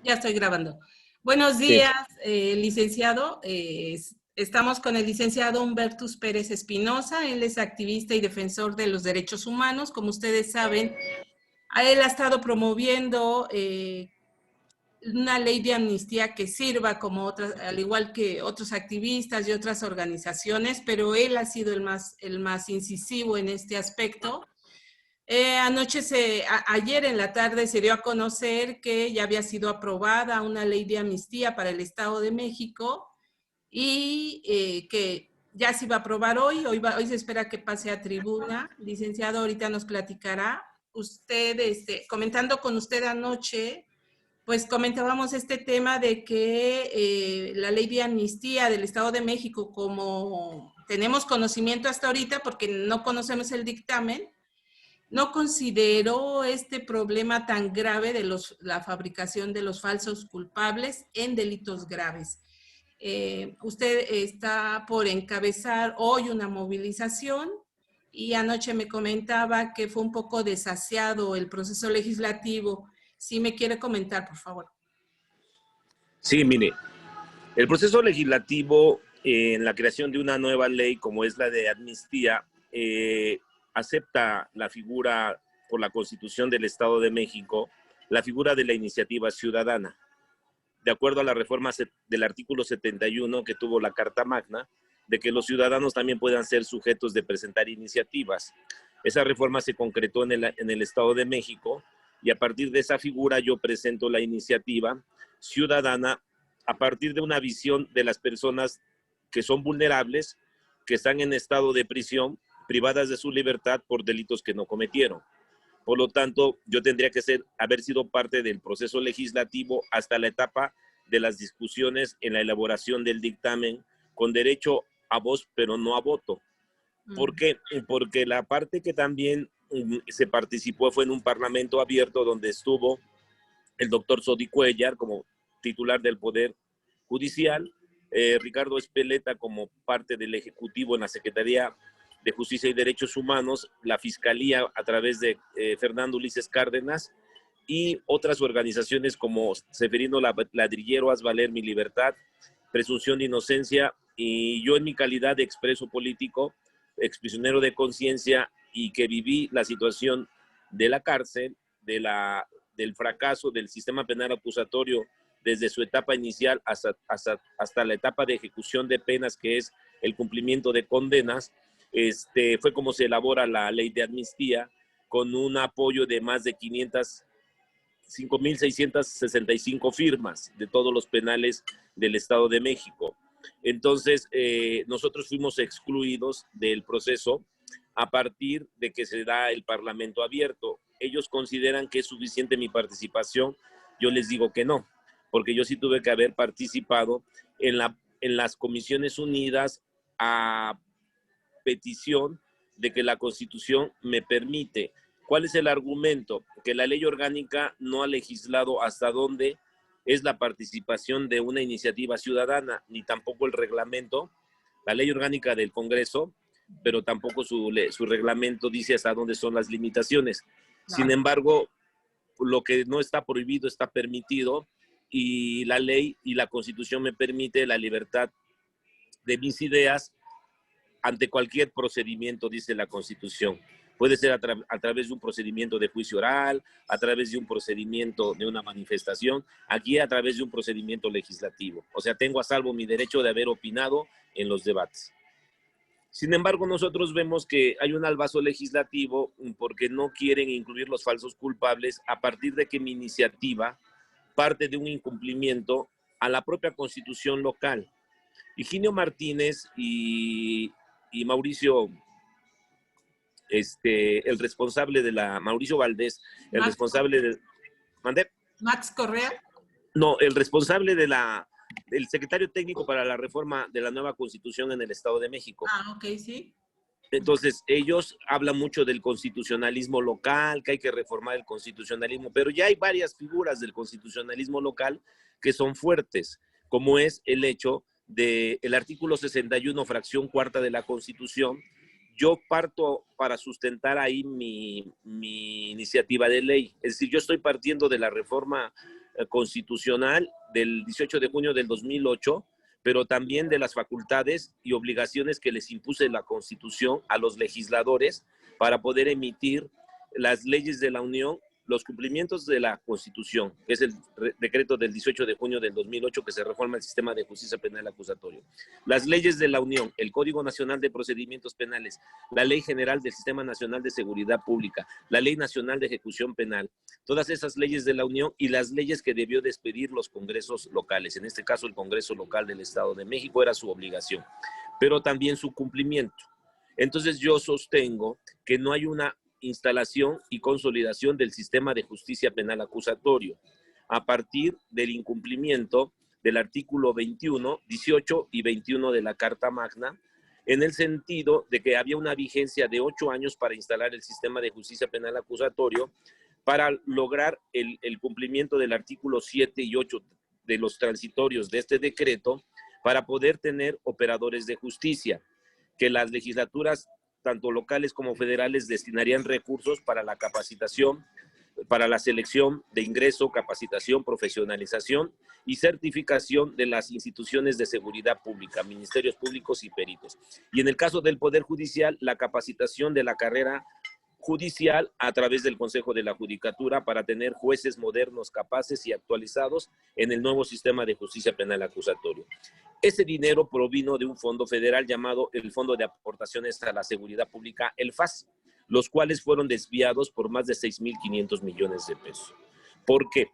Ya estoy grabando. Buenos Sí, días, licenciado. Estamos con el licenciado Humbertus Pérez Espinosa. Él es activista y defensor de los derechos humanos. Como ustedes saben, él ha estado promoviendo una ley de amnistía que sirva como otras, al igual que otros activistas y otras organizaciones, pero él ha sido el más incisivo en este aspecto. Ayer en la tarde se dio a conocer que ya había sido aprobada una ley de amnistía para el Estado de México y que ya se iba a aprobar hoy se espera que pase a tribuna. Licenciado, ahorita nos platicará. Usted, comentando con usted anoche, pues comentábamos este tema de que la ley de amnistía del Estado de México, como tenemos conocimiento hasta ahorita, porque no conocemos el dictamen, no consideró este problema tan grave de la fabricación de los falsos culpables en delitos graves. Usted está por encabezar hoy una movilización y anoche me comentaba que fue un poco desasiado el proceso legislativo. Si me quiere comentar, por favor. sí, mire, el proceso legislativo en la creación de una nueva ley como es la de amnistía acepta la figura por la Constitución del Estado de México, la figura de la iniciativa ciudadana. De acuerdo a la reforma del artículo 71 que tuvo la Carta Magna, de que los ciudadanos también puedan ser sujetos de presentar iniciativas. Esa reforma se concretó en el Estado de México y a partir de esa figura yo presento la iniciativa ciudadana a partir de una visión de las personas que son vulnerables, que están en estado de prisión, privadas de su libertad por delitos que no cometieron. Por lo tanto, yo tendría que haber sido parte del proceso legislativo hasta la etapa de las discusiones en la elaboración del dictamen con derecho a voz, pero no a voto. ¿Por qué? Porque la parte que también se participó fue en un parlamento abierto donde estuvo el doctor Sodi Cuellar como titular del Poder Judicial, Ricardo Espeleta como parte del Ejecutivo en la Secretaría de Justicia y Derechos Humanos, la Fiscalía a través de Fernando Ulises Cárdenas y otras organizaciones como Seferino Ladrillero, Haz Valer Mi Libertad, Presunción de Inocencia, y yo en mi calidad de expreso político, exprisionero de conciencia y que viví la situación de la cárcel, del fracaso del sistema penal acusatorio desde su etapa inicial hasta la etapa de ejecución de penas, que es el cumplimiento de condenas. Fue como se elabora la ley de amnistía con un apoyo de más de 5,665 firmas de todos los penales del Estado de México. Entonces, nosotros fuimos excluidos del proceso a partir de que se da el Parlamento abierto. Ellos consideran que es suficiente mi participación. Yo les digo que no, porque yo sí tuve que haber participado en las Comisiones Unidas a petición de que la Constitución me permite. ¿Cuál es el argumento? Que la ley orgánica no ha legislado hasta dónde es la participación de una iniciativa ciudadana, ni tampoco el reglamento, la ley orgánica del Congreso, pero tampoco su reglamento dice hasta dónde son las limitaciones. Sin embargo, lo que no está prohibido está permitido y la ley y la Constitución me permite la libertad de mis ideas ante cualquier procedimiento, dice la Constitución. Puede ser a través de un procedimiento de juicio oral, a través de un procedimiento de una manifestación, aquí a través de un procedimiento legislativo. O sea, tengo a salvo mi derecho de haber opinado en los debates. Sin embargo, nosotros vemos que hay un albazo legislativo porque no quieren incluir los falsos culpables a partir de que mi iniciativa parte de un incumplimiento a la propia Constitución local. Higinio Martínez y Mauricio, el responsable de Mauricio Valdés, el Max, responsable de... ¿Mandé? Max Correa. No, el responsable el secretario técnico para la reforma de la nueva Constitución en el Estado de México. Ah, ok, sí. Entonces, ellos hablan mucho del constitucionalismo local, que hay que reformar el constitucionalismo, pero ya hay varias figuras del constitucionalismo local que son fuertes, como es el hecho del artículo 61, fracción cuarta de la Constitución. Yo parto para sustentar ahí mi iniciativa de ley. Es decir, yo estoy partiendo de la reforma constitucional del 18 de junio del 2008, pero también de las facultades y obligaciones que les impuso la Constitución a los legisladores para poder emitir las leyes de la Unión, los cumplimientos de la Constitución, que es el decreto del 18 de junio del 2008 que se reforma el sistema de justicia penal acusatorio. Las leyes de la Unión, el Código Nacional de Procedimientos Penales, la Ley General del Sistema Nacional de Seguridad Pública, la Ley Nacional de Ejecución Penal, todas esas leyes de la Unión y las leyes que debió de expedir los congresos locales. En este caso, el Congreso Local del Estado de México era su obligación, pero también su cumplimiento. Entonces yo sostengo que no hay una instalación y consolidación del sistema de justicia penal acusatorio a partir del incumplimiento del artículo 21, 18 y 21 de la Carta Magna, en el sentido de que había una vigencia de 8 años para instalar el sistema de justicia penal acusatorio para lograr el cumplimiento del artículo 7 y 8 de los transitorios de este decreto para poder tener operadores de justicia, que las legislaturas tanto locales como federales destinarían recursos para la capacitación, para la selección de ingreso, capacitación, profesionalización y certificación de las instituciones de seguridad pública, ministerios públicos y peritos. Y en el caso del Poder Judicial, la capacitación de la carrera judicial a través del Consejo de la Judicatura para tener jueces modernos, capaces y actualizados en el nuevo sistema de justicia penal acusatorio. Ese dinero provino de un fondo federal llamado el Fondo de Aportaciones a la Seguridad Pública, el FAS, los cuales fueron desviados por más de 6.500 millones de pesos. ¿Por qué?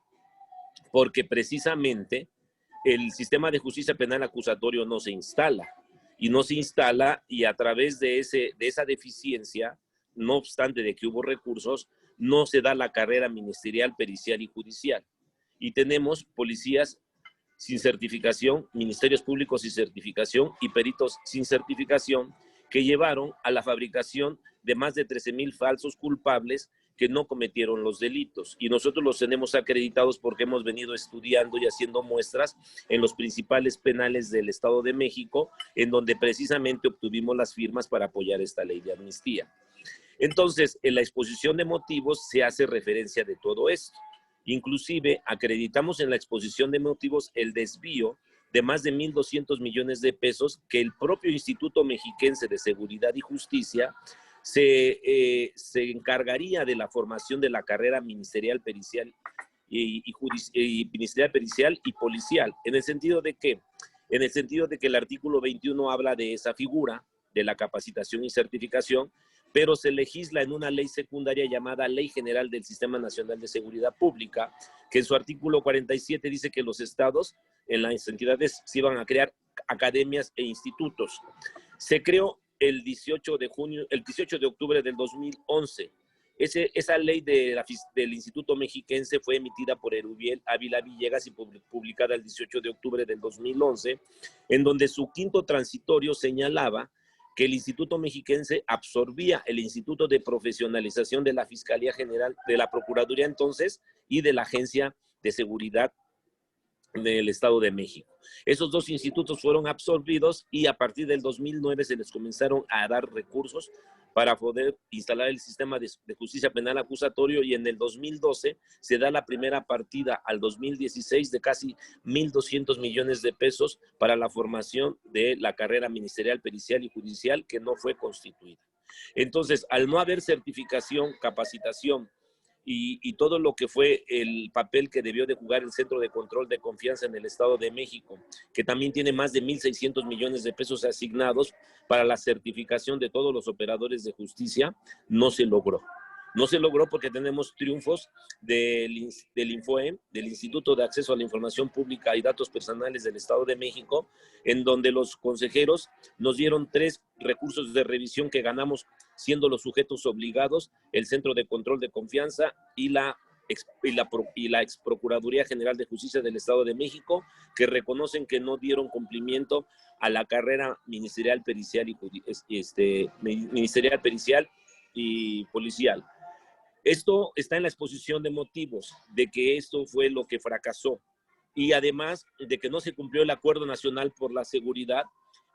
Porque precisamente el sistema de justicia penal acusatorio no se instala, y a través de esa deficiencia, no obstante de que hubo recursos, no se da la carrera ministerial, pericial y judicial. Y tenemos policías sin certificación, ministerios públicos sin certificación y peritos sin certificación que llevaron a la fabricación de más de 13,000 falsos culpables que no cometieron los delitos. Y nosotros los tenemos acreditados porque hemos venido estudiando y haciendo muestras en los principales penales del Estado de México, en donde precisamente obtuvimos las firmas para apoyar esta ley de amnistía. Entonces, en la exposición de motivos se hace referencia de todo esto. Inclusive, acreditamos en la exposición de motivos el desvío de más de 1.200 millones de pesos que el propio Instituto Mexiquense de Seguridad y Justicia se encargaría de la formación de la carrera ministerial, pericial ministerial, pericial y policial, en el sentido de que el artículo 21 habla de esa figura, de la capacitación y certificación, pero se legisla en una ley secundaria llamada Ley General del Sistema Nacional de Seguridad Pública, que en su artículo 47 dice que los estados, en las entidades, se iban a crear academias e institutos. Se creó el 18 de octubre del 2011. Esa ley del Instituto Mexiquense fue emitida por Erubiel Ávila Villegas y publicada el 18 de octubre del 2011, en donde su quinto transitorio señalaba que el Instituto Mexiquense absorbía el Instituto de Profesionalización de la Fiscalía General, de la Procuraduría entonces, y de la Agencia de Seguridad del Estado de México. Esos dos institutos fueron absorbidos y a partir del 2009 se les comenzaron a dar recursos para poder instalar el sistema de justicia penal acusatorio, y en el 2012 se da la primera partida al 2016 de casi 1.200 millones de pesos para la formación de la carrera ministerial, pericial y judicial, que no fue constituida. Entonces, al no haber certificación, capacitación y todo lo que fue el papel que debió de jugar el Centro de Control de Confianza en el Estado de México, que también tiene más de 1.600 millones de pesos asignados para la certificación de todos los operadores de justicia, no se logró. No se logró porque tenemos triunfos del INFOEM, del Instituto de Acceso a la Información Pública y Datos Personales del Estado de México, en donde los consejeros nos dieron 3 recursos de revisión que ganamos, siendo los sujetos obligados el Centro de Control de Confianza y la ex Procuraduría General de Justicia del Estado de México, que reconocen que no dieron cumplimiento a la carrera ministerial, pericial y policial. Esto está en la exposición de motivos de que esto fue lo que fracasó, y además de que no se cumplió el Acuerdo Nacional por la Seguridad,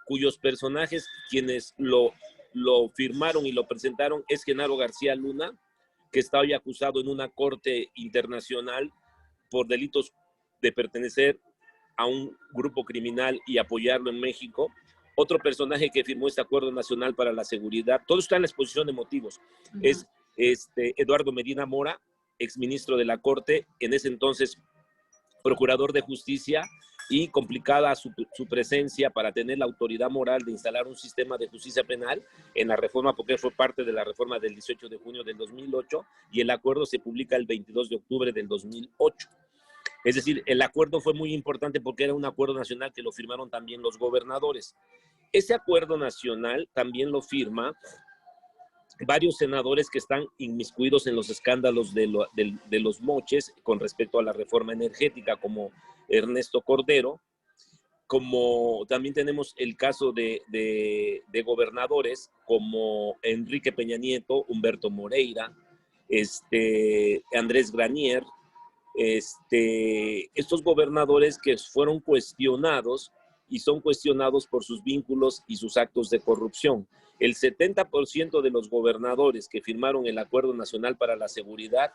cuyos personajes, quienes lo firmaron y lo presentaron, es Genaro García Luna, que está hoy acusado en una corte internacional por delitos de pertenecer a un grupo criminal y apoyarlo en México. Otro personaje que firmó este Acuerdo Nacional para la Seguridad, todo está en la exposición de motivos, es Eduardo Medina Mora, exministro de la Corte, en ese entonces procurador de justicia, y complicada su presencia para tener la autoridad moral de instalar un sistema de justicia penal en la reforma, porque fue parte de la reforma del 18 de junio del 2008, y el acuerdo se publica el 22 de octubre del 2008. Es decir, el acuerdo fue muy importante porque era un acuerdo nacional que lo firmaron también los gobernadores. Ese acuerdo nacional también lo firma varios senadores que están inmiscuidos en los escándalos de los moches con respecto a la reforma energética, como Ernesto Cordero, como también tenemos el caso de gobernadores como Enrique Peña Nieto, Humberto Moreira, Andrés Granier, estos gobernadores que fueron cuestionados y son cuestionados por sus vínculos y sus actos de corrupción. El 70% de los gobernadores que firmaron el Acuerdo Nacional para la Seguridad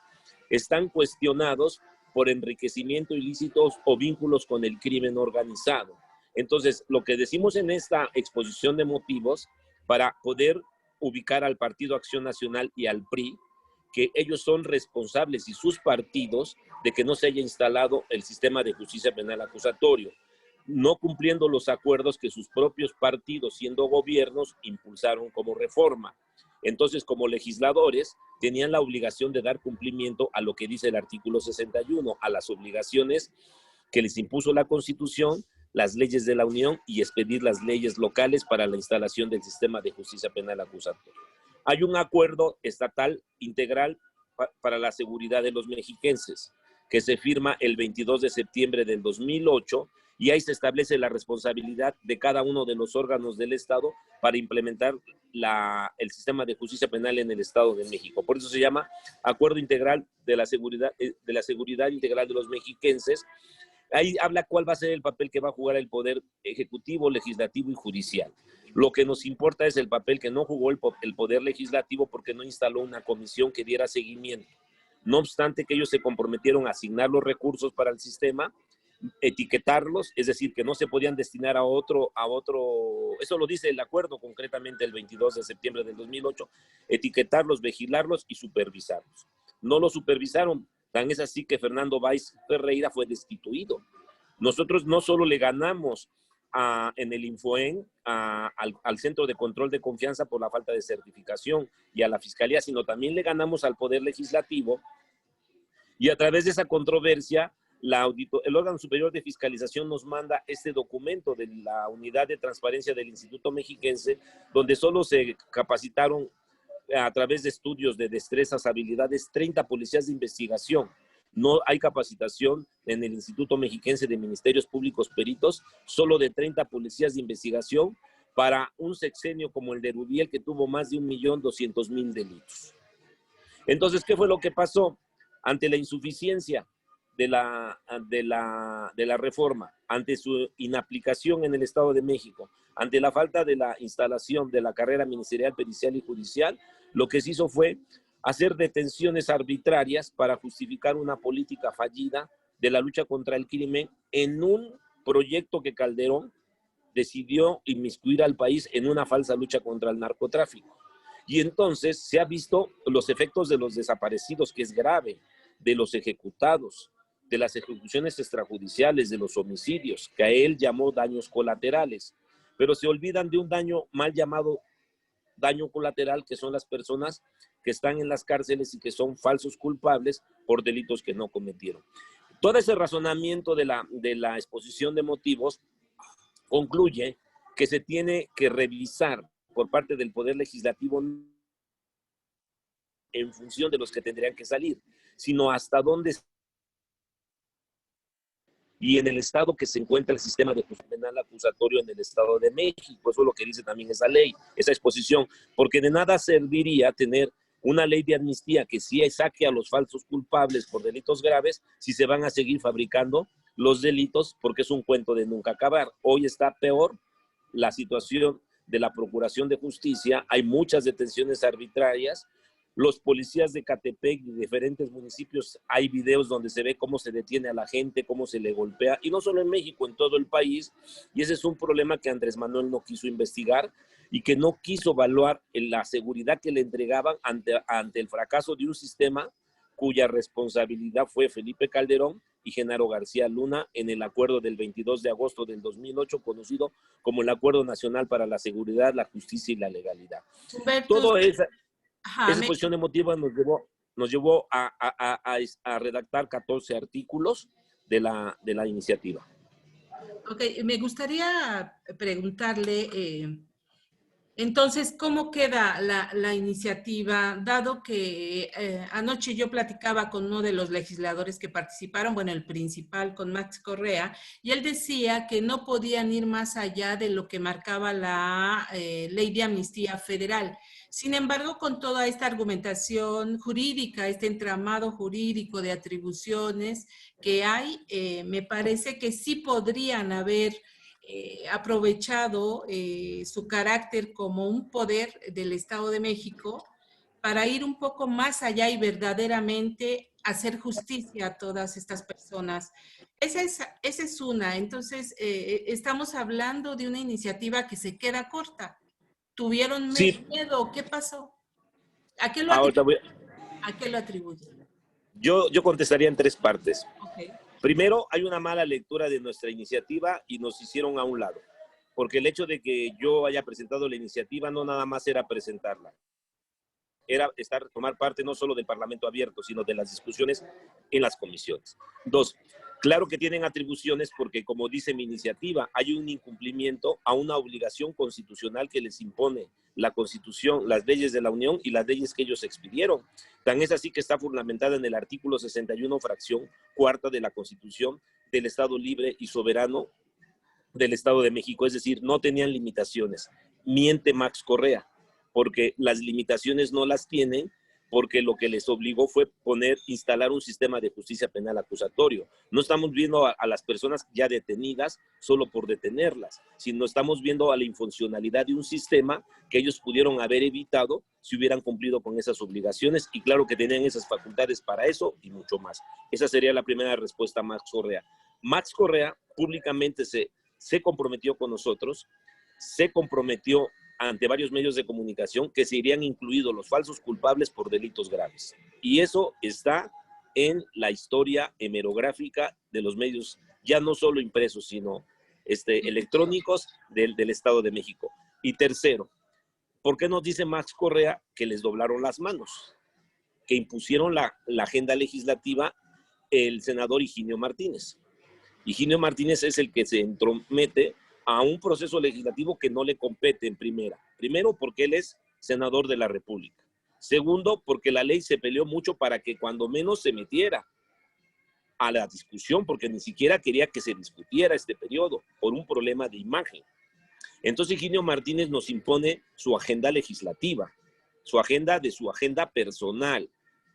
están cuestionados por enriquecimiento ilícito o vínculos con el crimen organizado. Entonces, lo que decimos en esta exposición de motivos, para poder ubicar al Partido Acción Nacional y al PRI, que ellos son responsables y sus partidos de que no se haya instalado el sistema de justicia penal acusatorio, no cumpliendo los acuerdos que sus propios partidos, siendo gobiernos, impulsaron como reforma. Entonces, como legisladores, tenían la obligación de dar cumplimiento a lo que dice el artículo 61, a las obligaciones que les impuso la Constitución, las leyes de la Unión y expedir las leyes locales para la instalación del sistema de justicia penal acusatorio. Hay un acuerdo estatal integral para la seguridad de los mexiquenses que se firma el 22 de septiembre del 2008, y ahí se establece la responsabilidad de cada uno de los órganos del Estado para implementar el sistema de justicia penal en el Estado de México. Por eso se llama Acuerdo Integral de la Seguridad Integral de los Mexiquenses. Ahí habla cuál va a ser el papel que va a jugar el Poder Ejecutivo, Legislativo y Judicial. Lo que nos importa es el papel que no jugó el Poder Legislativo porque no instaló una comisión que diera seguimiento. No obstante que ellos se comprometieron a asignar los recursos para el sistema, etiquetarlos, es decir, que no se podían destinar a otro, eso lo dice el acuerdo concretamente el 22 de septiembre del 2008, etiquetarlos, vigilarlos y supervisarlos. No lo supervisaron, tan es así que Fernando Báez Ferreira fue destituido. Nosotros no solo le ganamos en el Infoen al Centro de Control de Confianza por la falta de certificación y a la Fiscalía, sino también le ganamos al Poder Legislativo, y a través de esa controversia el órgano superior de fiscalización nos manda este documento de la unidad de transparencia del Instituto Mexiquense, donde solo se capacitaron a través de estudios de destrezas, habilidades, 30 policías de investigación. No hay capacitación en el Instituto Mexiquense de Ministerios Públicos Peritos, solo de 30 policías de investigación para un sexenio como el de Rubiel, que tuvo más de 1.200.000 delitos. Entonces, ¿qué fue lo que pasó? Ante la insuficiencia de la reforma, ante su inaplicación en el Estado de México, ante la falta de la instalación de la carrera ministerial, pericial y judicial, lo que se hizo fue hacer detenciones arbitrarias para justificar una política fallida de la lucha contra el crimen en un proyecto que Calderón decidió inmiscuir al país en una falsa lucha contra el narcotráfico. Y entonces se ha visto los efectos de los desaparecidos, que es grave, de los ejecutados, de las ejecuciones extrajudiciales, de los homicidios, que a él llamó daños colaterales, pero se olvidan de un daño mal llamado daño colateral, que son las personas que están en las cárceles y que son falsos culpables por delitos que no cometieron. Todo ese razonamiento de la exposición de motivos concluye que se tiene que revisar por parte del Poder Legislativo en función de los que tendrían que salir, sino hasta dónde y en el estado que se encuentra el sistema de justicia penal acusatorio en el Estado de México. Eso es lo que dice también esa ley, esa exposición, porque de nada serviría tener una ley de amnistía que sí saque a los falsos culpables por delitos graves si se van a seguir fabricando los delitos, porque es un cuento de nunca acabar. Hoy está peor la situación de la Procuración de Justicia, hay muchas detenciones arbitrarias, Los policías de Catepec y de diferentes municipios, hay videos donde se ve cómo se detiene a la gente, cómo se le golpea, y no solo en México, en todo el país, y ese es un problema que Andrés Manuel no quiso investigar y que no quiso evaluar la seguridad que le entregaban ante el fracaso de un sistema cuya responsabilidad fue Felipe Calderón y Genaro García Luna en el acuerdo del 22 de agosto del 2008, conocido como el Acuerdo Nacional para la Seguridad, la Justicia y la Legalidad. Humberto, Todo esa ajá, exposición emotiva nos llevó a redactar 14 artículos de la iniciativa. ok, me gustaría preguntarle, entonces, ¿cómo queda la iniciativa? Dado que anoche yo platicaba con uno de los legisladores que participaron, bueno, el principal, con Max Correa, y él decía que no podían ir más allá de lo que marcaba la ley de amnistía federal. Sin embargo, con toda esta argumentación jurídica, este entramado jurídico de atribuciones que hay, me parece que sí podrían haber aprovechado su carácter como un poder del Estado de México para ir un poco más allá y verdaderamente hacer justicia a todas estas personas. Esa es una. Entonces, estamos hablando de una iniciativa que se queda corta. ¿Tuvieron Sí, miedo? ¿Qué pasó? ¿A qué lo ahorita atribuyen? ¿A qué lo atribuyen? yo contestaría en 3 partes. Okay. Primero, hay una mala lectura de nuestra iniciativa y nos hicieron a un lado, porque el hecho de que yo haya presentado la iniciativa no nada más era presentarla, era tomar parte no solo del Parlamento abierto, sino de las discusiones en las comisiones. 2, claro que tienen atribuciones porque, como dice mi iniciativa, hay un incumplimiento a una obligación constitucional que les impone la Constitución, las leyes de la Unión y las leyes que ellos expidieron. Tan es así que está fundamentada en el artículo 61, fracción cuarta de la Constitución del Estado libre y soberano del Estado de México, es decir, no tenían limitaciones. Miente Max Correa, porque las limitaciones no las tienen, porque lo que les obligó fue instalar un sistema de justicia penal acusatorio. No estamos viendo a las personas ya detenidas solo por detenerlas, sino estamos viendo a la infuncionalidad de un sistema que ellos pudieron haber evitado si hubieran cumplido con esas obligaciones, y claro que tenían esas facultades para eso y mucho más. Esa sería la primera respuesta a Max Correa. Max Correa públicamente se comprometió con nosotros, se comprometió ante varios medios de comunicación que se irían incluidos los falsos culpables por delitos graves. Y eso está en la historia hemerográfica de los medios, ya no solo impresos, sino electrónicos del Estado de México. Y tercero, ¿por qué nos dice Max Correa que les doblaron las manos? Que impusieron la agenda legislativa el senador Higinio Martínez. Higinio Martínez es el que se entromete a un proceso legislativo que no le compete en primera. Primero, porque él es senador de la República. Segundo, porque la ley se peleó mucho para que cuando menos se metiera a la discusión, porque ni siquiera quería que se discutiera este periodo por un problema de imagen. Entonces Higinio Martínez nos impone su agenda legislativa, su agenda personal,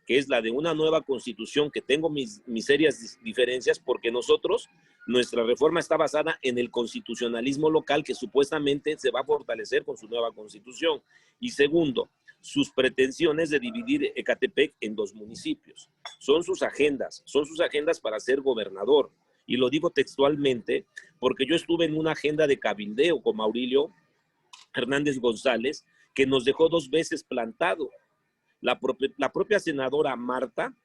que es la de una nueva constitución, que tengo mis serias diferencias, porque nuestra reforma está basada en el constitucionalismo local que supuestamente se va a fortalecer con su nueva constitución. Y segundo, sus pretensiones de dividir Ecatepec en 2 municipios. Son sus agendas para ser gobernador. Y lo digo textualmente porque yo estuve en una agenda de cabildeo con Maurilio Hernández González, que nos dejó 2 veces plantado. La propia senadora Marta,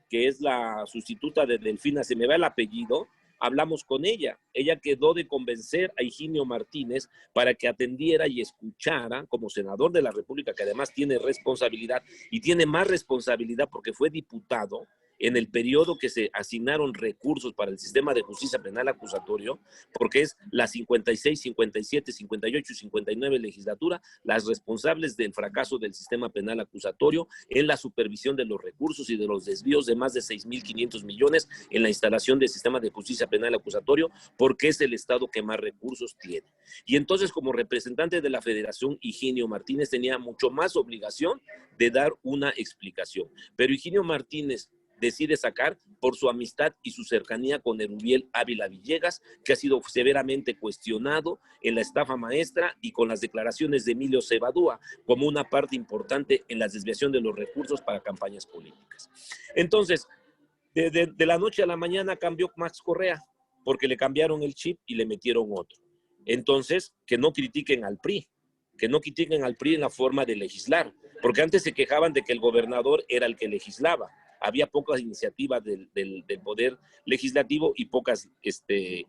que es la sustituta de Delfina, se me va el apellido, hablamos con ella. Ella quedó de convencer a Higinio Martínez para que atendiera y escuchara como senador de la República, que además tiene responsabilidad y tiene más responsabilidad porque fue diputado en el periodo que se asignaron recursos para el sistema de justicia penal acusatorio, porque es la 56, 57, 58 y 59 legislatura, las responsables del fracaso del sistema penal acusatorio en la supervisión de los recursos y de los desvíos de más de 6.500 millones en la instalación del sistema de justicia penal acusatorio, porque es el Estado que más recursos tiene. Y entonces, como representante de la Federación, Higinio Martínez tenía mucho más obligación de dar una explicación. Pero Higinio Martínez decide sacar por su amistad y su cercanía con Erubiel Ávila Villegas, que ha sido severamente cuestionado en la estafa maestra y con las declaraciones de Emilio Cebadúa como una parte importante en la desviación de los recursos para campañas políticas. Entonces, de la noche a la mañana cambió Max Correa, porque le cambiaron el chip y le metieron otro. Entonces, que no critiquen al PRI, en la forma de legislar, porque antes se quejaban de que el gobernador era el que legislaba. Había pocas iniciativas del Poder Legislativo y pocas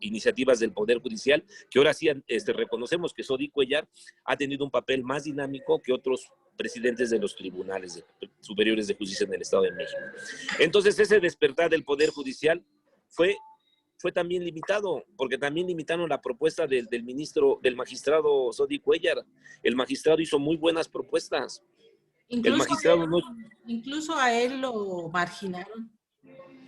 iniciativas del Poder Judicial, que ahora sí reconocemos que Sodi Cuellar ha tenido un papel más dinámico que otros presidentes de los tribunales superiores de justicia en el Estado de México. Entonces, ese despertar del Poder Judicial fue también limitado, porque también limitaron la propuesta del magistrado Sodi Cuellar. El magistrado hizo muy buenas propuestas. Incluso a él lo marginaron.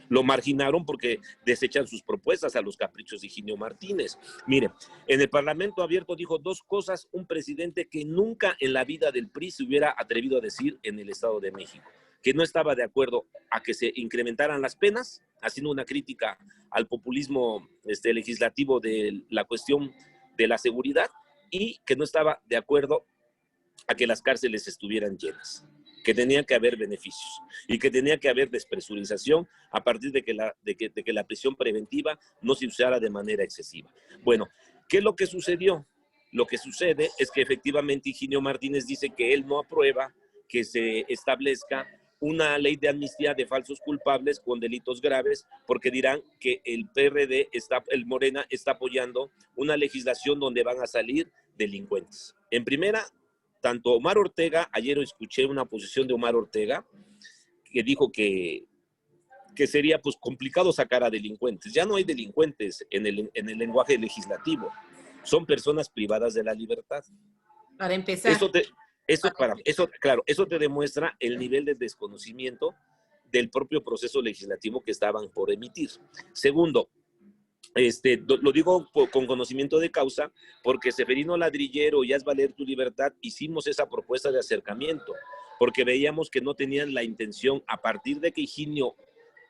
Lo marginaron porque desechan sus propuestas a los caprichos de Higinio Martínez. Mire, en el Parlamento Abierto dijo dos cosas un presidente que nunca en la vida del PRI se hubiera atrevido a decir en el Estado de México, que no estaba de acuerdo a que se incrementaran las penas, haciendo una crítica al populismo legislativo de la cuestión de la seguridad, y que no estaba de acuerdo a que las cárceles estuvieran llenas, que tenía que haber beneficios y que tenía que haber despresurización a partir de que la prisión preventiva no se usara de manera excesiva. Bueno, ¿qué es lo que sucedió? Lo que sucede es que efectivamente Higinio Martínez dice que él no aprueba que se establezca una ley de amnistía de falsos culpables con delitos graves, porque dirán que el PRD, el Morena, está apoyando una legislación donde van a salir delincuentes. En primera, tanto Omar Ortega, ayer escuché una posición de Omar Ortega, que dijo que sería pues complicado sacar a delincuentes. Ya no hay delincuentes en el lenguaje legislativo, son personas privadas de la libertad. Para empezar. Eso te demuestra el nivel de desconocimiento del propio proceso legislativo que estaban por emitir. Segundo, lo digo con conocimiento de causa, porque Seferino Ladrillero y Haz Valer Tu Libertad hicimos esa propuesta de acercamiento, porque veíamos que no tenían la intención, a partir de que Higinio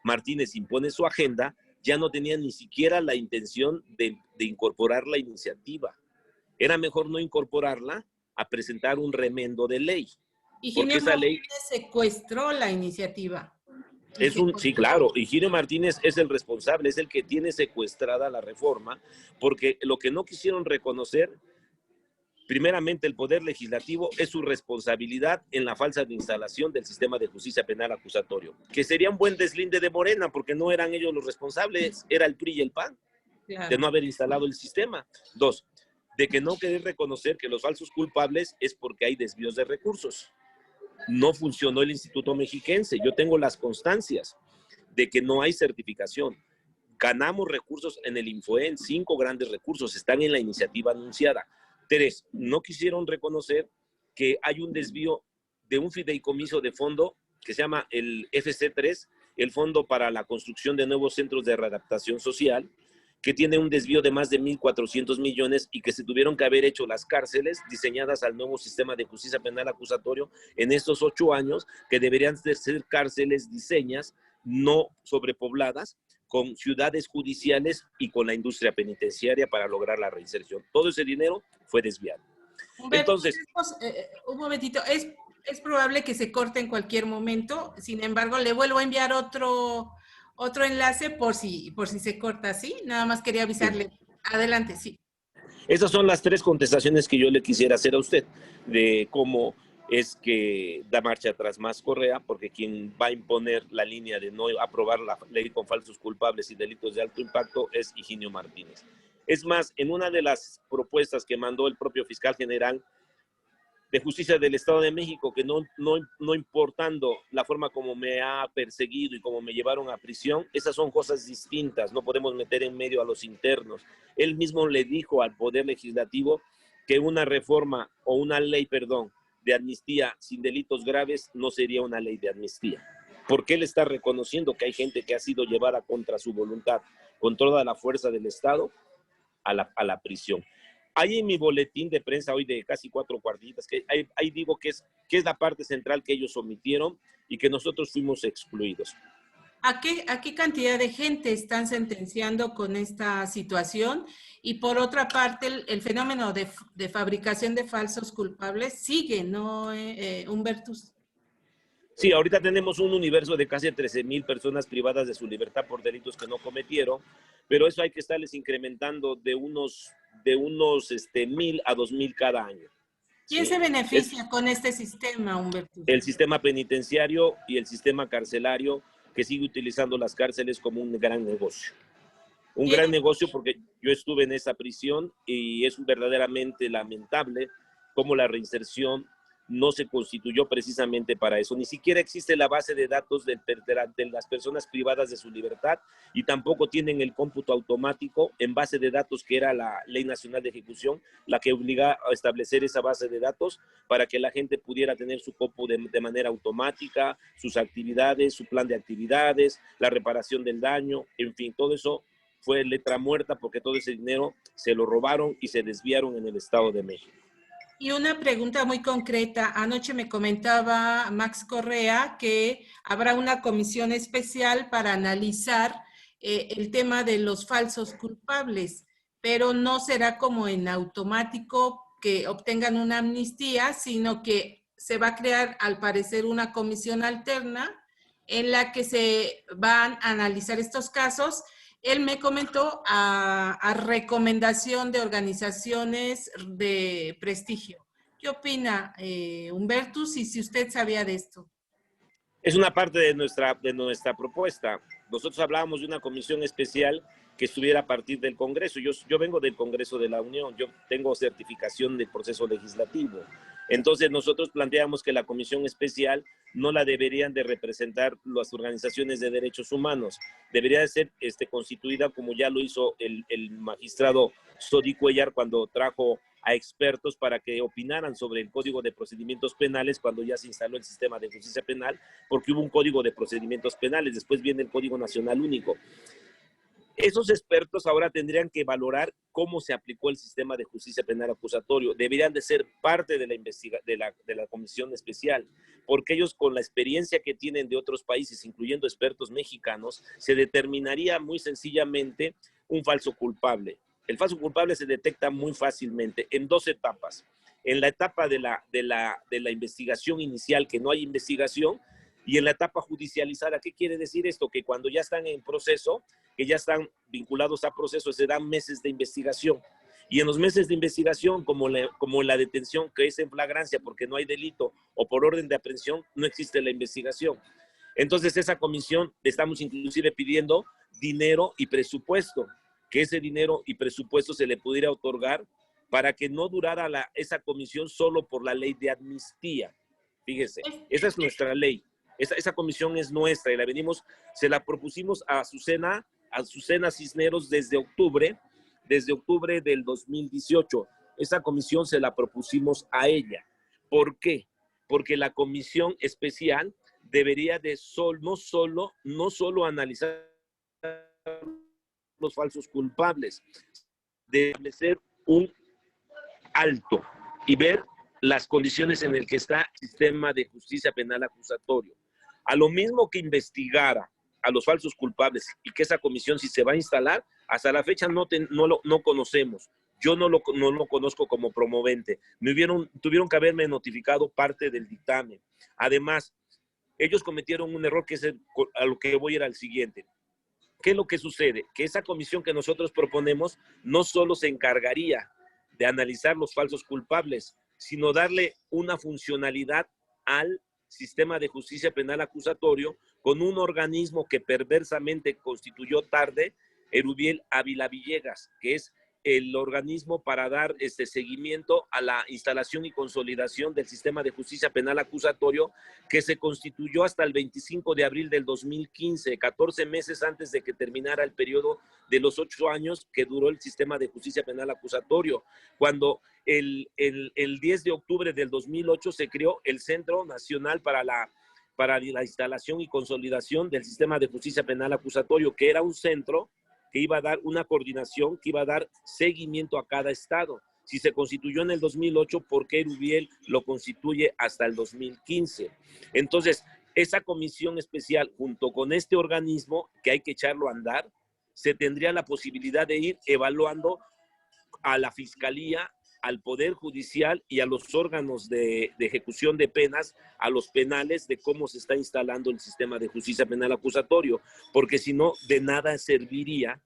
Martínez impone su agenda, ya no tenían ni siquiera la intención de incorporar la iniciativa. Era mejor no incorporarla a presentar un remendo de ley. Higinio Martínez secuestró la iniciativa. Sí, claro, Higinio Martínez es el responsable, es el que tiene secuestrada la reforma, porque lo que no quisieron reconocer, primeramente el Poder Legislativo, es su responsabilidad en la falsa instalación del sistema de justicia penal acusatorio, que sería un buen deslinde de Morena, porque no eran ellos los responsables, era el PRI y el PAN, claro, de no haber instalado el sistema. Dos, de que no querer reconocer que los falsos culpables es porque hay desvíos de recursos. No funcionó el Instituto Mexiquense. Yo tengo las constancias de que no hay certificación. Ganamos recursos en el Infoen, 5 grandes recursos, están en la iniciativa anunciada. 3, no quisieron reconocer que hay un desvío de un fideicomiso de fondo que se llama el FC3, el Fondo para la Construcción de Nuevos Centros de Readaptación Social, que tiene un desvío de más de 1,400 millones y que se tuvieron que haber hecho las cárceles diseñadas al nuevo sistema de justicia penal acusatorio en estos 8 años, que deberían ser cárceles diseñas, no sobrepobladas, con ciudades judiciales y con la industria penitenciaria para lograr la reinserción. Todo ese dinero fue desviado. Entonces, un momentito, es probable que se corte en cualquier momento, sin embargo, le vuelvo a enviar otro enlace por si se corta, ¿sí? Nada más quería avisarle. Sí. Adelante, sí. Esas son las 3 contestaciones que yo le quisiera hacer a usted, de cómo es que da marcha atrás más Correa, porque quien va a imponer la línea de no aprobar la ley con falsos culpables y delitos de alto impacto es Higinio Martínez. Es más, en una de las propuestas que mandó el propio fiscal general de Justicia del Estado de México, que no importando la forma como me ha perseguido y como me llevaron a prisión, esas son cosas distintas, no podemos meter en medio a los internos. Él mismo le dijo al Poder Legislativo que una reforma o una ley, de amnistía sin delitos graves no sería una ley de amnistía, porque él está reconociendo que hay gente que ha sido llevada contra su voluntad, con toda la fuerza del Estado, a la prisión. Hay en mi boletín de prensa hoy de casi 4 cuartillas, que ahí digo que es la parte central que ellos omitieron y que nosotros fuimos excluidos. a qué cantidad de gente están sentenciando con esta situación? Y por otra parte, el fenómeno de fabricación de falsos culpables sigue, ¿no, Humbertus? Sí, ahorita tenemos un universo de casi 13,000 personas privadas de su libertad por delitos que no cometieron, pero eso hay que estarles incrementando de unos 1,000 a 2,000 cada año. ¿Quién ¿Sí? se Es beneficia con este sistema, Humbertus? el sistema penitenciario y el sistema carcelario que sigue utilizando las cárceles como un gran negocio. Un gran ¿Tiene negocio porque yo estuve en esa prisión y es verdaderamente lamentable cómo la reinserción no se constituyó precisamente para eso. Ni siquiera existe la base de datos de las personas privadas de su libertad y tampoco tienen el cómputo automático en base de datos que era la Ley Nacional de Ejecución, la que obliga a establecer esa base de datos para que la gente pudiera tener su copo de manera automática, sus actividades, su plan de actividades, la reparación del daño, en fin, todo eso fue letra muerta porque todo ese dinero se lo robaron y se desviaron en el Estado de México. Y una pregunta muy concreta. Anoche me comentaba Max Correa que habrá una comisión especial para analizar el tema de los falsos culpables, pero no será como en automático que obtengan una amnistía, sino que se va a crear, al parecer, una comisión alterna en la que se van a analizar estos casos. Él me comentó a recomendación de organizaciones de prestigio. ¿Qué opina, Humbertus, y si usted sabía de esto? Es una parte de nuestra propuesta. Nosotros hablábamos de una comisión especial que estuviera a partir del Congreso. Yo vengo del Congreso de la Unión, yo tengo certificación del proceso legislativo. Entonces nosotros planteamos que la comisión especial no la deberían de representar las organizaciones de derechos humanos. Debería de ser constituida como ya lo hizo el magistrado Sodi Cuellar cuando trajo a expertos para que opinaran sobre el Código de Procedimientos Penales cuando ya se instaló el sistema de justicia penal, porque hubo un Código de Procedimientos Penales, después viene el Código Nacional Único. Esos expertos ahora tendrían que valorar cómo se aplicó el sistema de justicia penal acusatorio. Deberían de ser parte de la comisión especial, porque ellos con la experiencia que tienen de otros países, incluyendo expertos mexicanos, se determinaría muy sencillamente un falso culpable. El falso culpable se detecta muy fácilmente en dos etapas. En la etapa de la investigación inicial, que no hay investigación, y en la etapa judicializada. ¿Qué quiere decir esto? Que cuando ya están en proceso, que ya están vinculados a procesos, se dan meses de investigación. Y en los meses de investigación, como la detención, que es en flagrancia porque no hay delito, o por orden de aprehensión, no existe la investigación. Entonces, esa comisión, estamos inclusive pidiendo dinero y presupuesto, que ese dinero y presupuesto se le pudiera otorgar para que no durara esa comisión solo por la ley de amnistía. Fíjese, esa es nuestra ley. Esa comisión es nuestra y se la propusimos a Azucena Cisneros desde octubre del 2018. Esa comisión se la propusimos a ella. ¿Por qué? Porque la comisión especial debería de no solo analizar los falsos culpables, de establecer un alto y ver las condiciones en las que está el sistema de justicia penal acusatorio. A lo mismo que investigara a los falsos culpables y que esa comisión, si se va a instalar, hasta la fecha no conocemos. Yo no lo conozco como promovente. Tuvieron que haberme notificado parte del dictamen. Además, ellos cometieron un error que es a lo que voy a ir al siguiente. ¿Qué es lo que sucede? Que esa comisión que nosotros proponemos no solo se encargaría de analizar los falsos culpables, sino darle una funcionalidad al sistema de justicia penal acusatorio con un organismo que perversamente constituyó tarde, Erubiel Ávila Villegas, que es el organismo para dar seguimiento a la instalación y consolidación del sistema de justicia penal acusatorio que se constituyó hasta el 25 de abril del 2015, 14 meses antes de que terminara el periodo de los 8 años que duró el sistema de justicia penal acusatorio. Cuando el 10 de octubre del 2008 se creó el Centro Nacional para la instalación y consolidación del sistema de justicia penal acusatorio, que era un centro que iba a dar una coordinación, que iba a dar seguimiento a cada estado. Si se constituyó en el 2008, ¿por qué Erubiel lo constituye hasta el 2015? Entonces, esa comisión especial junto con este organismo que hay que echarlo a andar, se tendría la posibilidad de ir evaluando a la Fiscalía, al Poder Judicial y a los órganos de ejecución de penas, a los penales, de cómo se está instalando el sistema de justicia penal acusatorio, porque si no, de nada serviría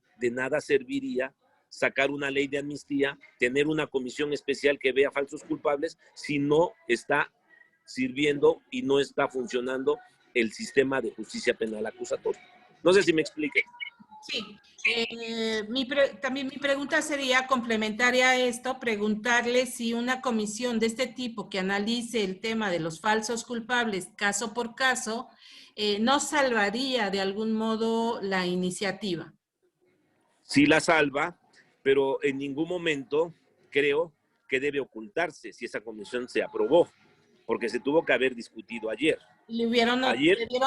sacar una ley de amnistía, tener una comisión especial que vea falsos culpables, si no está sirviendo y no está funcionando el sistema de justicia penal acusatorio. No sé si me explique. Sí. También mi pregunta sería complementaria a esto, preguntarle si una comisión de este tipo que analice el tema de los falsos culpables caso por caso, no salvaría de algún modo la iniciativa. Sí la salva, pero en ningún momento creo que debe ocultarse si esa comisión se aprobó, porque se tuvo que haber discutido ayer. Le debieron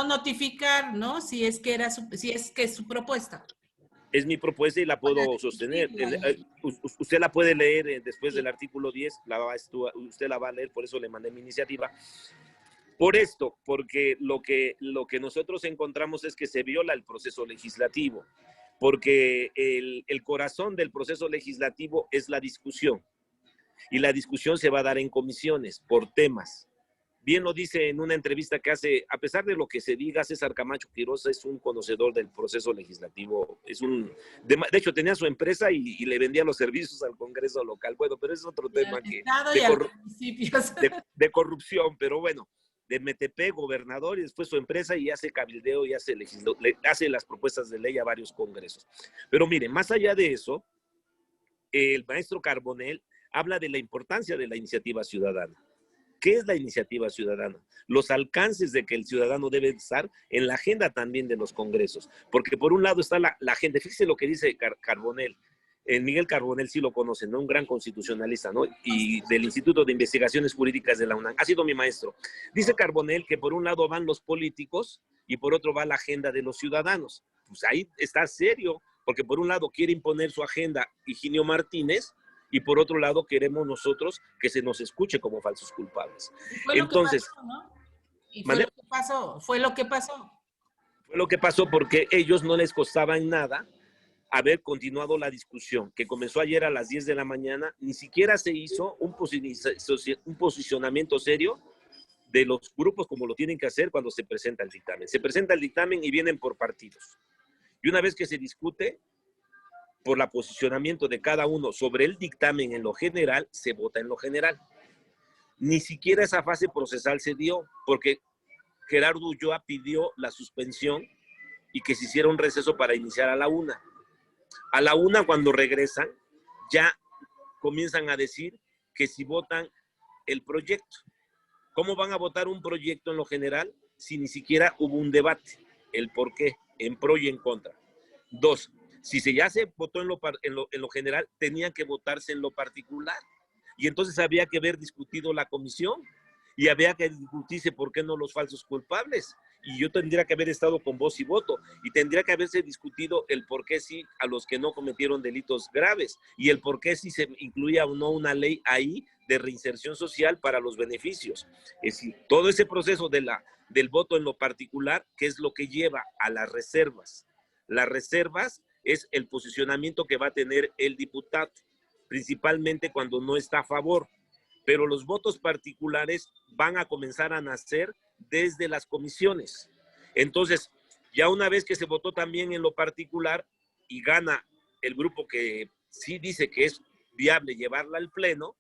notificar, ¿no? Si es que es su propuesta. Es mi propuesta y la puedo sostener. Usted la puede leer después del artículo 10, usted la va a leer, por eso le mandé mi iniciativa. Por esto, porque lo que nosotros encontramos es que se viola el proceso legislativo, porque el corazón del proceso legislativo es la discusión, y la discusión se va a dar en comisiones por temas. Bien lo dice en una entrevista que hace, a pesar de lo que se diga, César Camacho Quirós es un conocedor del proceso legislativo. De hecho, tenía su empresa y le vendía los servicios al Congreso local. Bueno, pero es otro tema de corrupción, pero bueno, de Metepec, gobernador, y después su empresa, y hace cabildeo y hace las propuestas de ley a varios congresos. Pero mire, más allá de eso, el maestro Carbonell habla de la importancia de la iniciativa ciudadana. ¿Qué es la iniciativa ciudadana? Los alcances de que el ciudadano debe estar en la agenda también de los congresos. Porque por un lado está la agenda. Fíjese lo que dice Carbonell. Miguel Carbonell sí lo conocen, ¿no? Un gran constitucionalista, ¿no? Y del Instituto de Investigaciones Jurídicas de la UNAM. Ha sido mi maestro. Dice Carbonell que por un lado van los políticos y por otro va la agenda de los ciudadanos. Pues ahí está serio, porque por un lado quiere imponer su agenda Higinio Martínez, y por otro lado queremos nosotros que se nos escuche como falsos culpables. Entonces, fue lo que pasó. Fue lo que pasó porque ellos no les costaba en nada haber continuado la discusión, que comenzó ayer a las 10 de la mañana, ni siquiera se hizo un posicionamiento serio de los grupos como lo tienen que hacer cuando se presenta el dictamen. Se presenta el dictamen y vienen por partidos. Y una vez que se discute, por el posicionamiento de cada uno sobre el dictamen en lo general, se vota en lo general. Ni siquiera esa fase procesal se dio, porque Gerardo Ulloa pidió la suspensión y que se hiciera un receso para iniciar a la 1. A la 1, cuando regresan, ya comienzan a decir que si votan el proyecto. ¿Cómo van a votar un proyecto en lo general si ni siquiera hubo un debate? El por qué, en pro y en contra. 2, si ya se votó en lo general, tenía que votarse en lo particular. Y entonces había que haber discutido la comisión y había que discutirse por qué no los falsos culpables. Y yo tendría que haber estado con voz y voto y tendría que haberse discutido el por qué sí a los que no cometieron delitos graves y el por qué sí se incluía o no una ley ahí de reinserción social para los beneficios. Es decir, todo ese proceso del voto en lo particular, que es lo que lleva a las reservas. Las reservas es el posicionamiento que va a tener el diputado, principalmente cuando no está a favor. Pero los votos particulares van a comenzar a nacer desde las comisiones. Entonces, ya una vez que se votó también en lo particular y gana el grupo que sí dice que es viable llevarla al pleno,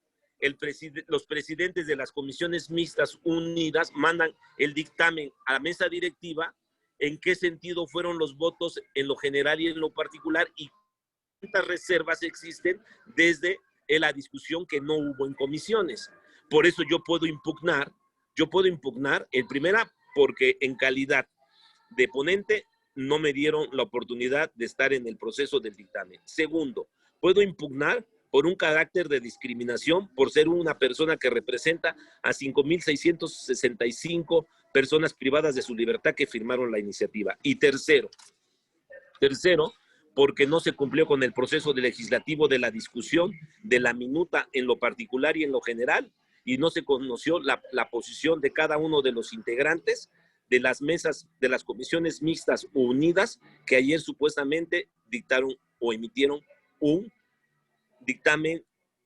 los presidentes de las comisiones mixtas unidas mandan el dictamen a la mesa directiva en qué sentido fueron los votos en lo general y en lo particular y cuántas reservas existen desde la discusión que no hubo en comisiones. Por eso yo puedo impugnar, en primera, porque en calidad de ponente no me dieron la oportunidad de estar en el proceso del dictamen. Segundo, puedo impugnar por un carácter de discriminación, por ser una persona que representa a 5,665 personas privadas de su libertad que firmaron la iniciativa. Y tercero, porque no se cumplió con el proceso legislativo de la discusión de la minuta en lo particular y en lo general, y no se conoció la posición de cada uno de los integrantes de las mesas, de las comisiones mixtas unidas que ayer supuestamente dictaron o emitieron un dictamen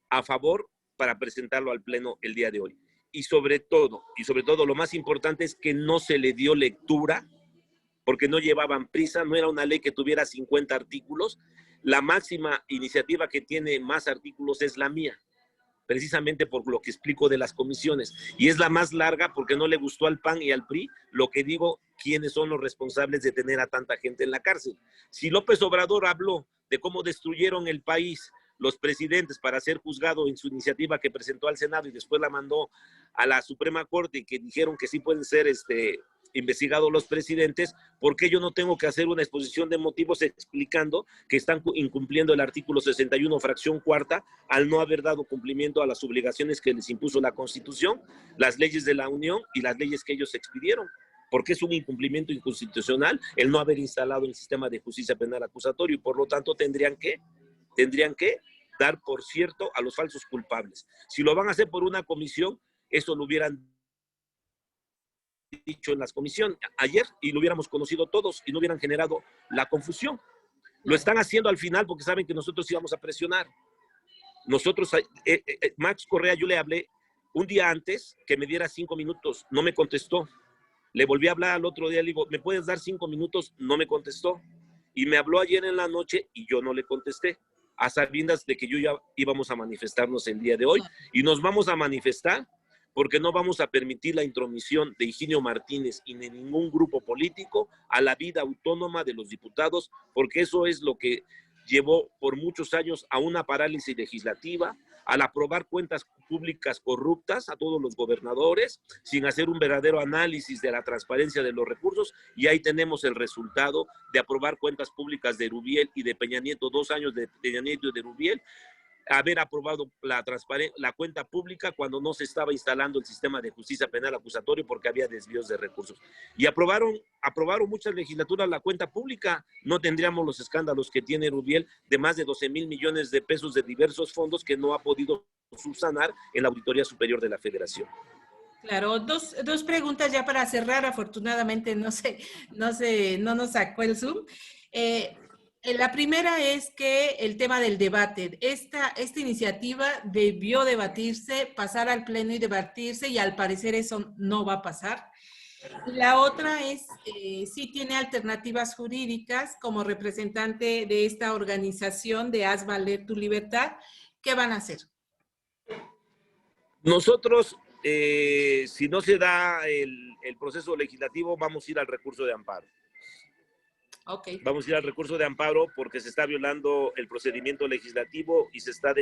a favor para presentarlo al Pleno el día de hoy. Y sobre todo, lo más importante es que no se le dio lectura, porque no llevaban prisa, no era una ley que tuviera 50 artículos. La máxima iniciativa que tiene más artículos es la mía, precisamente por lo que explico de las comisiones. Y es la más larga porque no le gustó al PAN y al PRI lo que digo, quiénes son los responsables de tener a tanta gente en la cárcel. Si López Obrador habló de cómo destruyeron el país los presidentes para ser juzgado en su iniciativa que presentó al Senado y después la mandó a la Suprema Corte y que dijeron que sí pueden ser investigados los presidentes, ¿por qué yo no tengo que hacer una exposición de motivos explicando que están incumpliendo el artículo 61, fracción cuarta, al no haber dado cumplimiento a las obligaciones que les impuso la Constitución, las leyes de la Unión y las leyes que ellos expidieron? Porque es un incumplimiento inconstitucional el no haber instalado el sistema de justicia penal acusatorio y por lo tanto tendrían que dar por cierto a los falsos culpables. Si lo van a hacer por una comisión, eso lo hubieran dicho en las comisiones ayer y lo hubiéramos conocido todos y no hubieran generado la confusión. Lo están haciendo al final porque saben que nosotros íbamos a presionar. Nosotros, Max Correa, yo le hablé un día antes que me diera 5 minutos, no me contestó. Le volví a hablar al otro día, le digo, ¿me puedes dar 5 minutos? No me contestó. Y me habló ayer en la noche y yo no le contesté, a sabiendas de que yo ya íbamos a manifestarnos el día de hoy. Y nos vamos a manifestar porque no vamos a permitir la intromisión de Higinio Martínez y de ningún grupo político a la vida autónoma de los diputados, porque eso es lo que llevó por muchos años a una parálisis legislativa, al aprobar cuentas públicas corruptas a todos los gobernadores, sin hacer un verdadero análisis de la transparencia de los recursos, y ahí tenemos el resultado de aprobar cuentas públicas de Erubiel y de Peña Nieto, 2 años de Peña Nieto y de Erubiel, haber aprobado la cuenta pública cuando no se estaba instalando el sistema de justicia penal acusatorio porque había desvíos de recursos. Y aprobaron muchas legislaturas la cuenta pública, no tendríamos los escándalos que tiene Erubiel de más de 12,000 millones de pesos de diversos fondos que no ha podido subsanar en la Auditoría Superior de la Federación. Claro, dos preguntas ya para cerrar. Afortunadamente no nos sacó el Zoom. La primera es que el tema del debate. Esta iniciativa debió debatirse, pasar al Pleno y debatirse, y al parecer eso no va a pasar. La otra es, si tiene alternativas jurídicas como representante de esta organización de Haz Valer Tu Libertad, ¿qué van a hacer? Nosotros, si no se da el proceso legislativo, vamos a ir al recurso de amparo. Okay. Vamos a ir al recurso de amparo porque se está violando el procedimiento legislativo y se está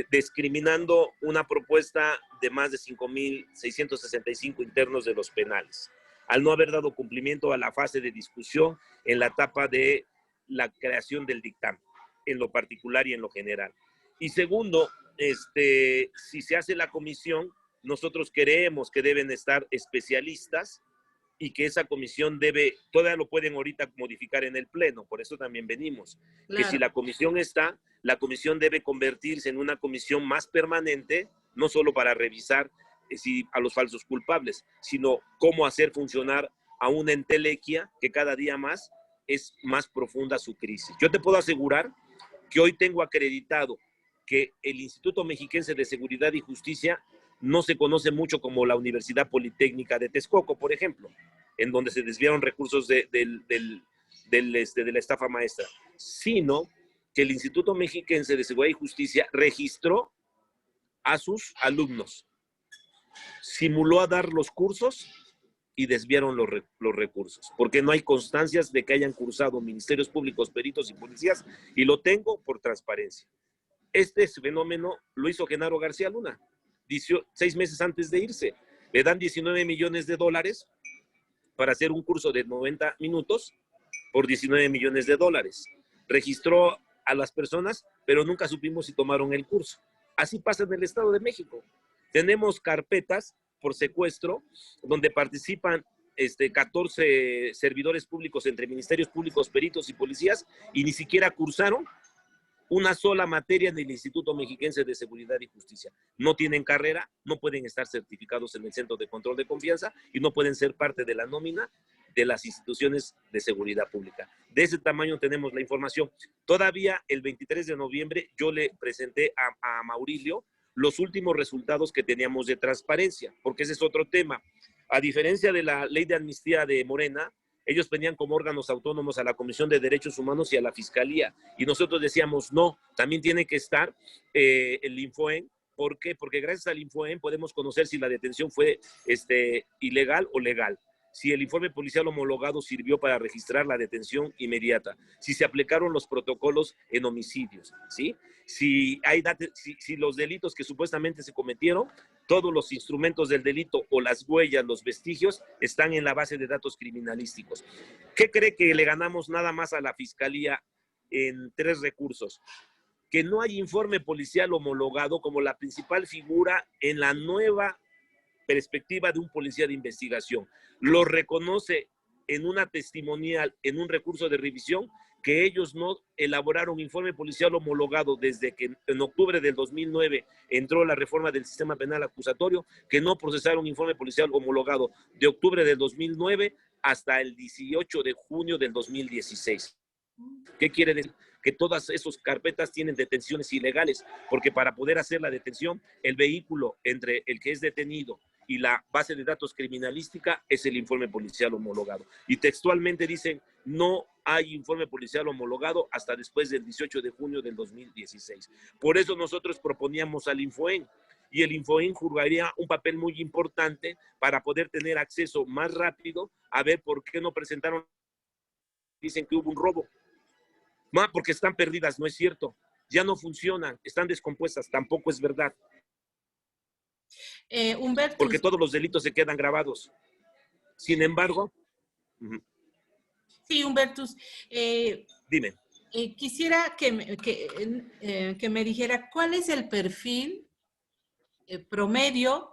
discriminando una propuesta de más de 5,665 internos de los penales, al no haber dado cumplimiento a la fase de discusión en la etapa de la creación del dictamen, en lo particular y en lo general. Y segundo, si se hace la comisión, nosotros creemos que deben estar especialistas y que esa comisión todavía lo pueden ahorita modificar en el Pleno, por eso también venimos. Claro. Que si la comisión está, la comisión debe convertirse en una comisión más permanente, no solo para revisar a los falsos culpables, sino cómo hacer funcionar a una entelequia que cada día más es más profunda su crisis. Yo te puedo asegurar que hoy tengo acreditado que el Instituto Mexiquense de Seguridad y Justicia no se conoce mucho como la Universidad Politécnica de Texcoco, por ejemplo, en donde se desviaron recursos de la estafa maestra, sino que el Instituto Mexiquense de Seguridad y Justicia registró a sus alumnos, simuló a dar los cursos y desviaron los recursos, porque no hay constancias de que hayan cursado ministerios públicos, peritos y policías, y lo tengo por transparencia. Este fenómeno lo hizo Genaro García Luna, 6 meses antes de irse. Le dan $19 millones para hacer un curso de 90 minutos por $19 millones. Registró a las personas, pero nunca supimos si tomaron el curso. Así pasa en el Estado de México. Tenemos carpetas por secuestro donde participan 14 servidores públicos entre ministerios públicos, peritos y policías, y ni siquiera cursaron una sola materia en el Instituto Mexiquense de Seguridad y Justicia. No tienen carrera, no pueden estar certificados en el Centro de Control de Confianza y no pueden ser parte de la nómina de las instituciones de seguridad pública. De ese tamaño tenemos la información. Todavía el 23 de noviembre yo le presenté a Maurilio los últimos resultados que teníamos de transparencia, porque ese es otro tema. A diferencia de la ley de amnistía de Morena, ellos tenían como órganos autónomos a la Comisión de Derechos Humanos y a la Fiscalía. Y nosotros decíamos, no, también tiene que estar el Infoen. ¿Por qué? Porque gracias al Infoen podemos conocer si la detención fue ilegal o legal. Si el informe policial homologado sirvió para registrar la detención inmediata, si se aplicaron los protocolos en homicidios, ¿sí? Si los delitos que supuestamente se cometieron, todos los instrumentos del delito o las huellas, los vestigios, están en la base de datos criminalísticos. ¿Qué cree que le ganamos nada más a la Fiscalía en 3 recursos? Que no hay informe policial homologado como la principal figura en la nueva perspectiva de un policía de investigación. Lo reconoce en una testimonial, en un recurso de revisión, que ellos no elaboraron informe policial homologado desde que en octubre del 2009 entró la reforma del sistema penal acusatorio, que no procesaron informe policial homologado de octubre del 2009 hasta el 18 de junio del 2016. ¿Qué quiere decir? Que todas esas carpetas tienen detenciones ilegales, porque para poder hacer la detención, el vehículo entre el que es detenido y la base de datos criminalística es el informe policial homologado. Y textualmente dicen, no hay informe policial homologado hasta después del 18 de junio del 2016. Por eso nosotros proponíamos al Infoen, y el Infoen jugaría un papel muy importante para poder tener acceso más rápido a ver por qué no presentaron, dicen que hubo un robo. No, porque están perdidas, no es cierto. Ya no funcionan, están descompuestas, tampoco es verdad. Humberto. Porque todos los delitos se quedan grabados. Sin embargo... Sí, Humbertus. Dime. Quisiera que me dijera cuál es el perfil promedio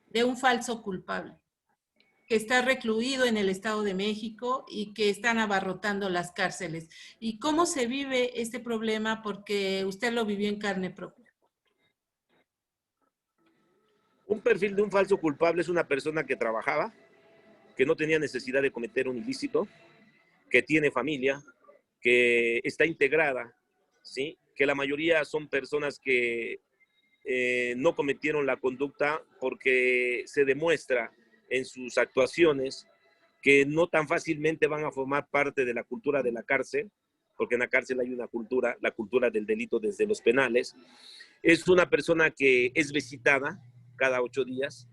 de un falso culpable que está recluido en el Estado de México y que están abarrotando las cárceles. ¿Y cómo se vive este problema? Porque usted lo vivió en carne propia. Un perfil de un falso culpable es una persona que trabajaba, que no tenía necesidad de cometer un ilícito, que tiene familia, que está integrada, ¿sí? Que la mayoría son personas que no cometieron la conducta porque se demuestra en sus actuaciones que no tan fácilmente van a formar parte de la cultura de la cárcel, porque en la cárcel hay una cultura, la cultura del delito desde los penales. Es una persona que es visitada cada 8 días.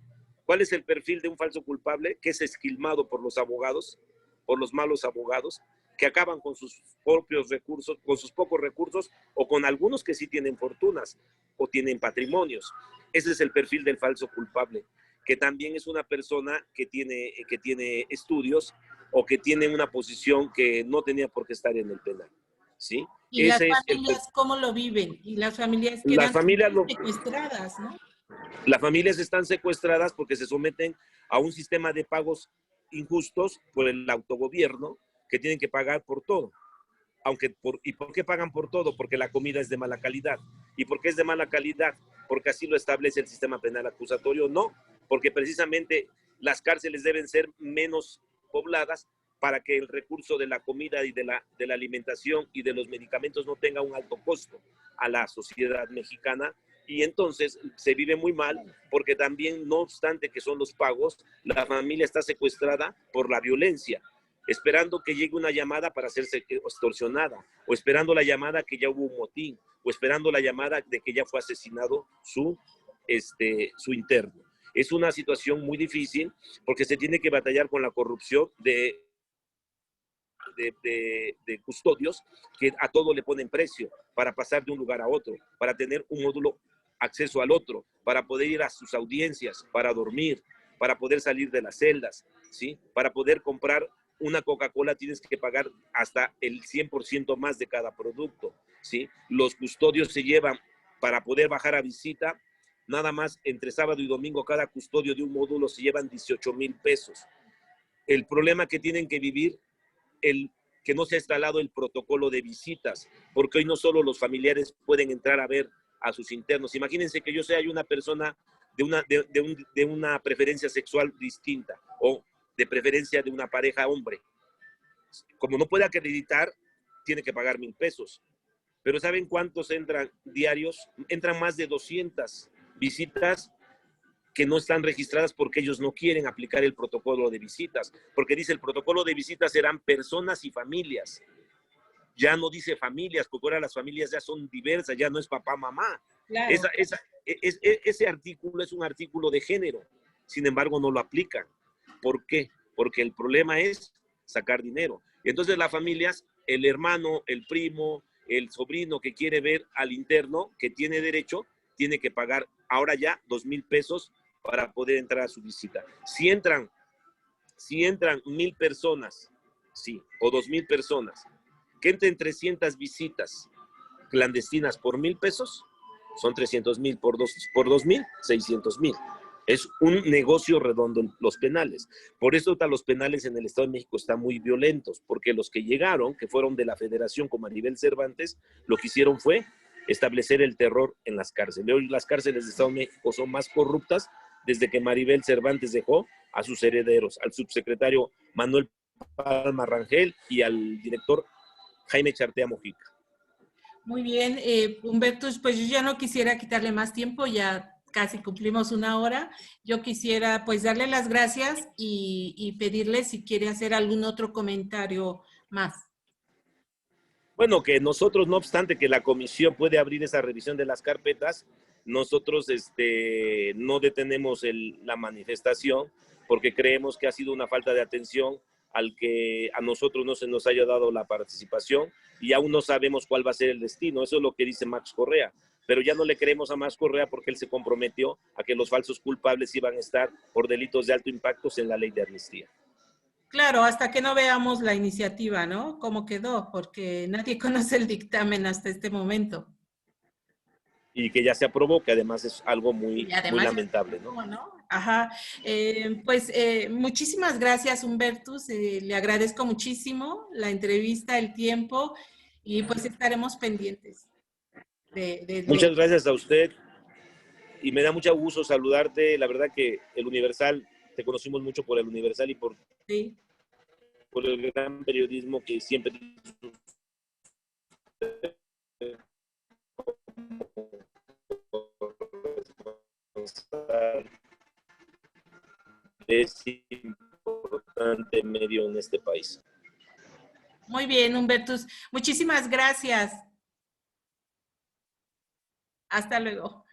¿Cuál es el perfil de un falso culpable? Que es esquilmado por los abogados, por los malos abogados, que acaban con sus propios recursos, con sus pocos recursos, o con algunos que sí tienen fortunas o tienen patrimonios. Ese es el perfil del falso culpable, que también es una persona que tiene estudios o que tiene una posición que no tenía por qué estar en el penal, ¿sí? ¿Y las familias cómo lo viven? Y las familias quedan secuestradas, ¿no? Las familias están secuestradas porque se someten a un sistema de pagos injustos por el autogobierno, que tienen que pagar por todo. ¿Y por qué pagan por todo? Porque la comida es de mala calidad. ¿Y por qué es de mala calidad? Porque así lo establece el sistema penal acusatorio. No, porque precisamente las cárceles deben ser menos pobladas para que el recurso de la comida y de la alimentación y de los medicamentos no tenga un alto costo a la sociedad mexicana. Y entonces se vive muy mal porque también, no obstante que son los pagos, la familia está secuestrada por la violencia, esperando que llegue una llamada para hacerse extorsionada, o esperando la llamada que ya hubo un motín, o esperando la llamada de que ya fue asesinado su interno. Es una situación muy difícil porque se tiene que batallar con la corrupción de custodios que a todo le ponen precio para pasar de un lugar a otro, para tener un módulo acceso al otro, para poder ir a sus audiencias, para dormir, para poder salir de las celdas, ¿sí? Para poder comprar una Coca-Cola tienes que pagar hasta el 100% más de cada producto, ¿sí? Los custodios se llevan, para poder bajar a visita, nada más entre sábado y domingo cada custodio de un módulo se llevan 18,000 pesos. El problema que tienen que vivir que no se ha instalado el protocolo de visitas, porque hoy no solo los familiares pueden entrar a ver a sus internos. Imagínense que yo sea una persona de una preferencia sexual distinta o de preferencia de una pareja hombre. Como no puede acreditar, tiene que pagar 1,000 pesos. Pero ¿saben cuántos entran diarios? Entran más de 200 visitas que no están registradas porque ellos no quieren aplicar el protocolo de visitas, porque dice el protocolo de visitas serán personas y familias. Ya no dice familias, porque ahora las familias ya son diversas, ya no es papá, mamá. Claro. Ese artículo es un artículo de género, sin embargo no lo aplican. ¿Por qué? Porque el problema es sacar dinero. Y entonces las familias, el hermano, el primo, el sobrino que quiere ver al interno, que tiene derecho, tiene que pagar ahora ya 2,000 pesos para poder entrar a su visita. Si entran 1,000 personas, sí, o 2,000 personas, que entren 300 visitas clandestinas por 1,000 pesos, son 300,000 por 2,000, 600,000. Es un negocio redondo en los penales. Por eso los penales en el Estado de México están muy violentos, porque los que llegaron, que fueron de la Federación como Maribel Cervantes, lo que hicieron fue establecer el terror en las cárceles. Hoy las cárceles del Estado de México son más corruptas desde que Maribel Cervantes dejó a sus herederos, al subsecretario Manuel Palma Rangel y al director Jaime Chartea Mojica. Muy bien, Humberto, pues yo ya no quisiera quitarle más tiempo, ya casi cumplimos 1 hora. Yo quisiera pues darle las gracias y pedirle si quiere hacer algún otro comentario más. Bueno, que nosotros, no obstante que la comisión puede abrir esa revisión de las carpetas, nosotros no detenemos la manifestación porque creemos que ha sido una falta de atención al que a nosotros no se nos haya dado la participación y aún no sabemos cuál va a ser el destino. Eso es lo que dice Max Correa. Pero ya no le creemos a Max Correa porque él se comprometió a que los falsos culpables iban a estar por delitos de alto impacto en la ley de amnistía. Claro, hasta que no veamos la iniciativa, ¿no? ¿Cómo quedó? Porque nadie conoce el dictamen hasta este momento. Y que ya se aprobó, que además es algo muy lamentable, ¿no? ¿No? Ajá. Pues muchísimas gracias, Humbertus. Le agradezco muchísimo la entrevista, el tiempo, y pues estaremos pendientes. Muchas gracias a usted y me da mucho gusto saludarte. La verdad que el Universal, te conocimos mucho por el Universal y por el gran periodismo que siempre es importante medio en este país. Muy bien, Humbertus. Muchísimas gracias. Hasta luego.